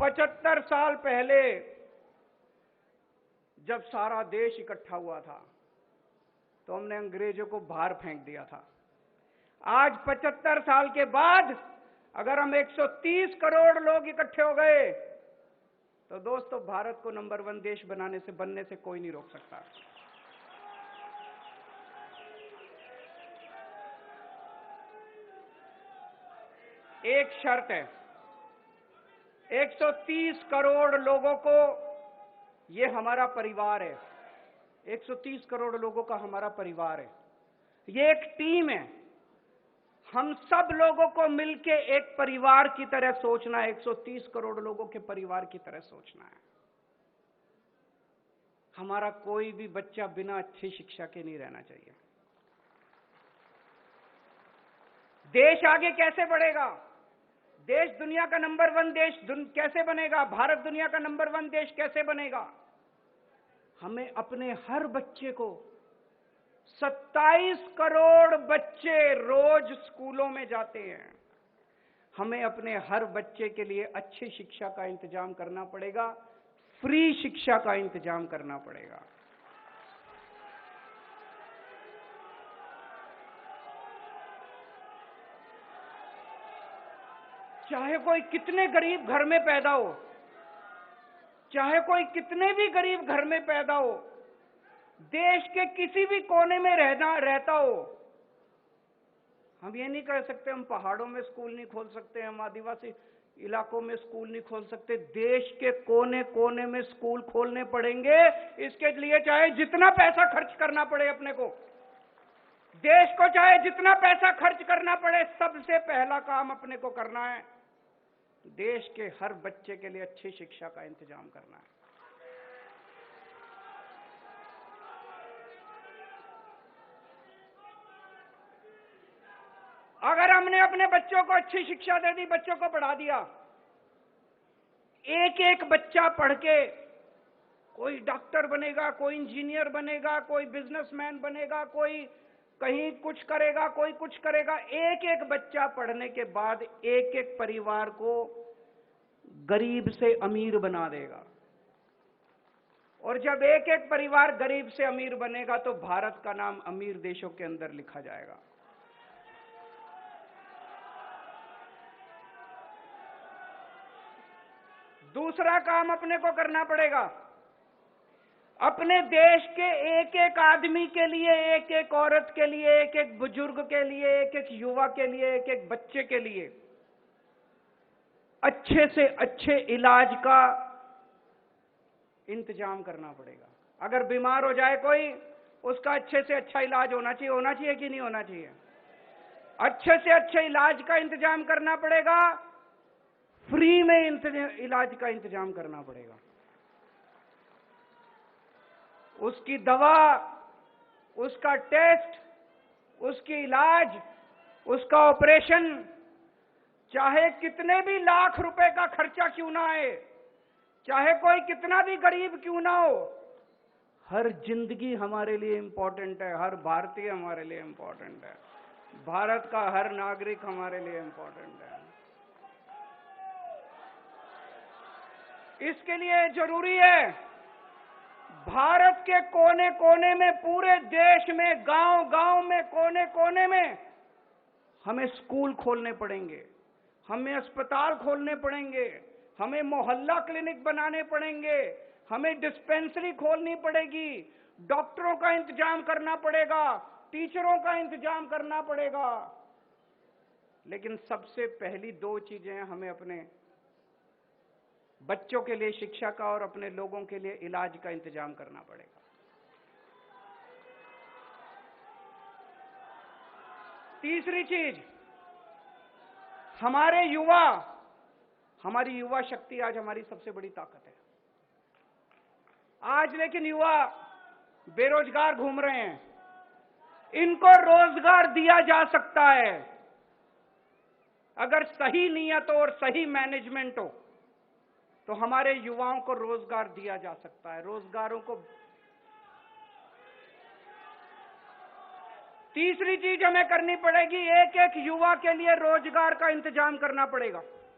75 साल पहले जब सारा देश इकट्ठा हुआ था तो हमने अंग्रेजों को बाहर फेंक दिया था। आज 75 साल के बाद अगर हम 130 करोड़ लोग इकट्ठे हो गए तो दोस्तों भारत को नंबर 1 देश बनने से कोई नहीं रोक सकता। एक शर्त है, 130 करोड़ लोगों को ये हमारा परिवार है, 130 करोड़ लोगों का हमारा परिवार है, ये एक टीम है। हम सब लोगों को मिलके एक परिवार की तरह सोचना है, 130 करोड़ लोगों के परिवार की तरह सोचना है। हमारा कोई भी बच्चा बिना अच्छी शिक्षा के नहीं रहना चाहिए। देश आगे कैसे बढ़ेगा? देश दुनिया का नंबर 1 देश कैसे बनेगा? भारत दुनिया का नंबर 1 देश कैसे बनेगा? हमें अपने हर बच्चे को, 27 करोड़ बच्चे रोज स्कूलों में जाते हैं, हमें अपने हर बच्चे के लिए अच्छी शिक्षा का इंतजाम करना पड़ेगा, फ्री शिक्षा का इंतजाम करना पड़ेगा। चाहे कोई कितने गरीब घर में पैदा हो, चाहे कोई कितने भी गरीब घर में पैदा हो, देश के किसी भी कोने में रहता हो, हम ये नहीं कह सकते हम पहाड़ों में स्कूल नहीं खोल सकते, हम आदिवासी इलाकों में स्कूल नहीं खोल सकते। देश के कोने कोने में स्कूल खोलने पड़ेंगे। इसके लिए चाहे जितना पैसा खर्च करना पड़े अपने को, देश को चाहे जितना पैसा खर्च करना पड़े, सबसे पहला काम अपने को करना है देश के हर बच्चे के लिए अच्छी शिक्षा का इंतजाम करना है। अगर हमने अपने बच्चों को अच्छी शिक्षा दे दी, बच्चों को पढ़ा दिया, एक एक बच्चा पढ़ के कोई डॉक्टर बनेगा, कोई इंजीनियर बनेगा, कोई बिजनेसमैन बनेगा, कोई कहीं कुछ करेगा, कोई कुछ करेगा। एक एक बच्चा पढ़ने के बाद एक एक परिवार को गरीब से अमीर बना देगा। और जब एक एक परिवार गरीब से अमीर बनेगा तो भारत का नाम अमीर देशों के अंदर लिखा जाएगा। दूसरा काम अपने को करना पड़ेगा, अपने देश के एक एक आदमी के लिए, एक एक औरत के लिए, एक एक बुजुर्ग के लिए, एक एक युवा के लिए, एक एक बच्चे के लिए अच्छे से अच्छे इलाज का इंतजाम करना पड़ेगा। अगर बीमार हो जाए कोई, उसका अच्छे से अच्छा इलाज होना चाहिए कि नहीं होना चाहिए? अच्छे से अच्छे इलाज का इंतजाम करना पड़ेगा, फ्री में इलाज का इंतजाम करना पड़ेगा। उसकी दवा, उसका टेस्ट, उसकी इलाज, उसका ऑपरेशन, चाहे कितने भी लाख रुपए का खर्चा क्यों ना आए, चाहे कोई कितना भी गरीब क्यों ना हो, हर जिंदगी हमारे लिए इंपॉर्टेंट है, हर भारतीय हमारे लिए इंपॉर्टेंट है, भारत का हर नागरिक हमारे लिए इंपॉर्टेंट है। इसके लिए जरूरी है भारत के कोने कोने में, पूरे देश में, गांव गांव में, कोने कोने में हमें स्कूल खोलने पड़ेंगे, हमें अस्पताल खोलने पड़ेंगे, हमें मोहल्ला क्लिनिक बनाने पड़ेंगे, हमें डिस्पेंसरी खोलनी पड़ेगी, डॉक्टरों का इंतजाम करना पड़ेगा, टीचरों का इंतजाम करना पड़ेगा। लेकिन सबसे पहली 2 चीजें हमें अपने बच्चों के लिए शिक्षा का और अपने लोगों के लिए इलाज का इंतजाम करना पड़ेगा। तीसरी चीज, हमारे युवा, हमारी युवा शक्ति आज हमारी सबसे बड़ी ताकत है। आज लेकिन युवा बेरोजगार घूम रहे हैं, इनको रोजगार दिया जा सकता है अगर सही नियत और सही मैनेजमेंट हो, तो हमारे युवाओं को रोजगार दिया जा सकता है। रोजगारों को तीसरी चीज हमें करनी पड़ेगी, एक एक युवा के लिए रोजगार का इंतजाम करना पड़ेगा।